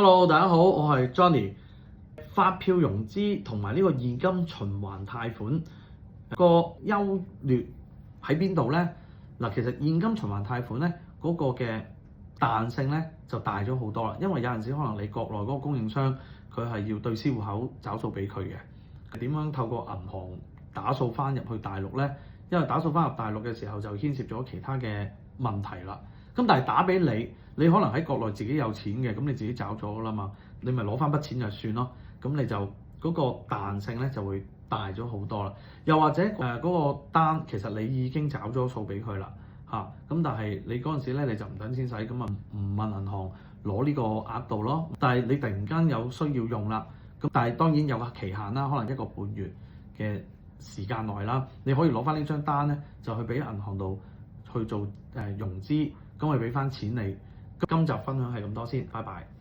Hello，大家好，我係 Johnny。發票融資同埋呢個現金循環貸款個優劣喺邊度呢？嗱，其實現金循環貸款咧嗰個嘅彈性咧就大咗好多啦，因為有陣時可能你國內嗰個供應商佢係要對銷戶口找數俾佢嘅，點樣透過銀行打數翻入去大陸咧？因為打數翻入大陸嘅時候就牽涉咗其他嘅問題啦。咁但係打俾你，你可能喺國內自己有錢嘅，咁你自己找咗啦嘛，你咪攞翻筆錢就算咯。咁你就嗰個彈性咧就會大咗好多啦。又或者嗰個單其實你已經找咗數俾佢啦嚇，咁但係你嗰陣時咧你就唔等錢使，咁啊唔問銀行攞呢個額度咯。但係你突然間有需要用啦，咁但係當然有個期限啦，可能1個半月嘅時間內啦，你可以攞翻呢張單咧，就去俾銀行度去做融資，咁我俾翻錢你。今集分享係咁多先，拜拜。